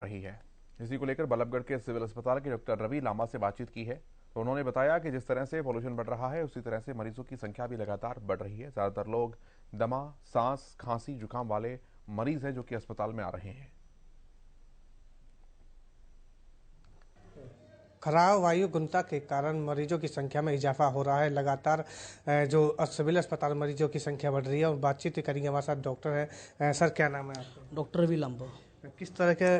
रही है। इसी को लेकर बल्लभगढ़ के सिविल अस्पताल के डॉक्टर रवि लांबा से बातचीत की है, तो उन्होंने बताया कि जिस तरह से पॉल्यूशन बढ़ रहा है उसी तरह से मरीजों की संख्या भी लगातार बढ़ रही है। ज्यादातर लोग दमा, सांस, खांसी, जुकाम वाले मरीज हैं जो कि अस्पताल में आ रहे हैं। खराब वायु गुणवत्ता के कारण मरीजों की संख्या में इजाफा हो रहा है। लगातार जो सिविल अस्पताल मरीजों की संख्या बढ़ रही है और बातचीत करेंगे हमारे साथ डॉक्टर है। सर, क्या नाम है आपका? डॉक्टर रवि लांबा। किस तरह के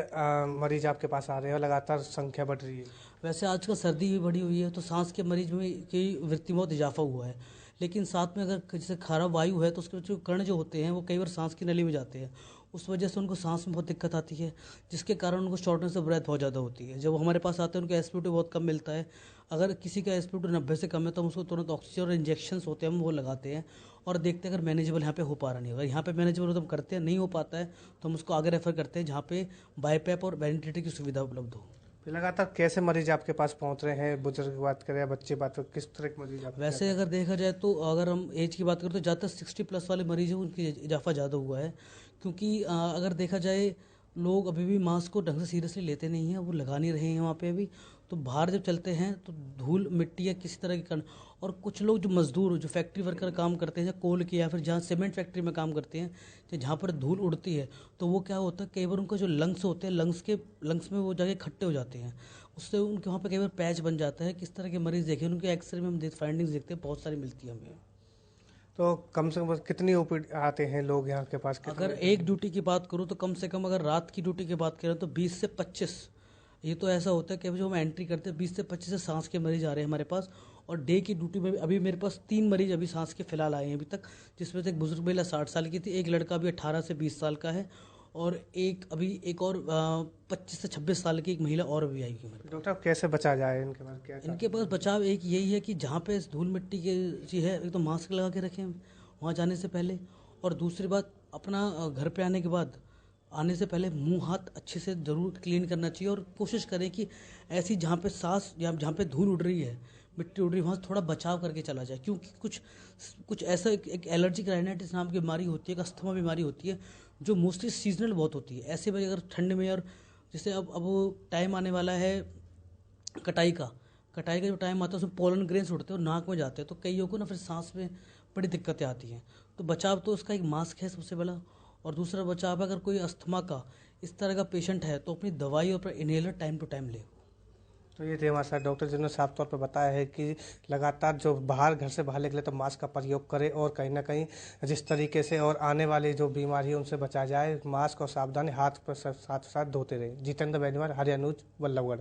मरीज आपके पास आ रहे हैं? लगातार संख्या बढ़ रही है। वैसे आजकल सर्दी भी बढ़ी हुई है तो सांस के मरीज में की मृत्यु बहुत इजाफा हुआ है, लेकिन साथ में अगर जैसे खराब वायु है तो उसके जो कण जो होते हैं वो कई बार सांस की नली में जाते हैं, उस वजह से उनको सांस में बहुत दिक्कत आती है, जिसके कारण उनको शॉर्टनेस ऑफ ब्रेथ बहुत ज़्यादा होती है। जब हमारे पास आते हैं उनका एसपीओ2 बहुत कम मिलता है। अगर किसी का एसपीओ2 90 से कम है तो हम उसको तुरंत ऑक्सीजन और इंजेक्शंस होते हैं हम वो लगाते हैं और देखते हैं अगर मैनेजेबल यहाँ पे हो पा रहा नहीं। अगर यहाँ पे मैनेजेबल हो तो हम करते हैं, नहीं हो पाता है तो हम उसको आगे रेफर करते हैं जहाँ पे बाईपैप और वेंटिलेटर की सुविधा उपलब्ध हो। लगातार कैसे मरीज आपके पास पहुंच रहे हैं? बुजुर्ग की बात करें या बच्चे बात करें, किस तरह के मरीज वैसे अगर देखा जाए तो अगर हम एज की बात करें तो ज़्यादातर 60+ वाले मरीज हैं उनकी इजाफा ज़्यादा हुआ है, क्योंकि अगर देखा जाए लोग अभी भी मास्क को ढंग से सीरियसली लेते नहीं हैं, वो लगा नहीं रहे हैं वहाँ पे अभी। तो बाहर जब चलते हैं तो धूल मिट्टी या किसी तरह के कारण, और कुछ लोग जो मजदूर जो फैक्ट्री वर्कर काम करते हैं, जहाँ कोल की या फिर जहाँ सीमेंट फैक्ट्री में काम करते हैं, जहाँ पर धूल उड़ती है, तो वो क्या होता है कई बार उनका जो लंग्स होते हैं लंग्स में वो जाके इकट्ठे हो जाते हैं, उससे उनके वहाँ पे कई बार पैच बन जाता है। किस तरह के मरीज देखे उनके एक्सरे में हम फाइंडिंग्स देखते हैं, बहुत सारी मिलती है हमें। तो कम से कम कितनी ओपीडी आते हैं लोग यहाँ के पास? अगर एक ड्यूटी की बात करूँ तो कम से कम अगर रात की ड्यूटी की बात करें तो 20 से 25, ये तो ऐसा होता है कि अभी जो हम एंट्री करते हैं 20 से 25 से सांस के मरीज आ रहे हैं हमारे पास। और डे की ड्यूटी में भी अभी मेरे पास 3 मरीज अभी सांस के फिलहाल आए हैं अभी तक, जिसमें से एक बुजुर्ग महिला 60 साल की थी, एक लड़का अभी 18 से 20 साल का है, और एक और 25 से 26 साल की एक महिला और भी आई है। डॉक्टर कैसे बचा जाए इनके पास? क्या इनके पास बचाव एक यही है कि जहाँ पे धूल मिट्टी की चीज़ है एक तो मास्क लगा के रखें वहाँ जाने से पहले, और दूसरी बात अपना घर पे आने के बाद आने से पहले मुंह हाथ अच्छे से ज़रूर क्लीन करना चाहिए, और कोशिश करें कि ऐसी जहाँ पे सांस या जहाँ पे धूल उड़ रही है, मिट्टी उड़ रही है, वहाँ से थोड़ा बचाव करके चला जाए, क्योंकि कुछ कुछ ऐसा एक एलर्जिक राइनाइटिस नाम की बीमारी होती है, एक अस्थमा बीमारी होती है जो मोस्टली सीजनल बहुत होती है। ऐसे में अगर ठंड में, और जैसे अब टाइम आने वाला है कटाई का, कटाई का जो टाइम आता है उसमें पोलन ग्रेन्स उड़ते हैं और नाक में जाते हैं, तो कईयों को ना फिर सांस में बड़ी दिक्कतें आती हैं। तो बचाव तो उसका एक मास्क है सबसे बड़ा, और दूसरा बचाव है अगर कोई अस्थमा का इस तरह का पेशेंट है तो अपनी दवाई और इनहेलर टाइम टू टाइम ले। तो ये थे हमारे साथ डॉक्टर जिन्होंने साफ तौर पर बताया है कि लगातार जो घर से बाहर निकले तो मास्क का प्रयोग करें, और कहीं ना कहीं जिस तरीके से और आने वाली जो बीमारी है उनसे बचा जाए, मास्क और सावधानी हाथ पर साथ साथ धोते रहे। जितेंद्र बेनीवाल, हरियाणा न्यूज, बल्लभगढ़।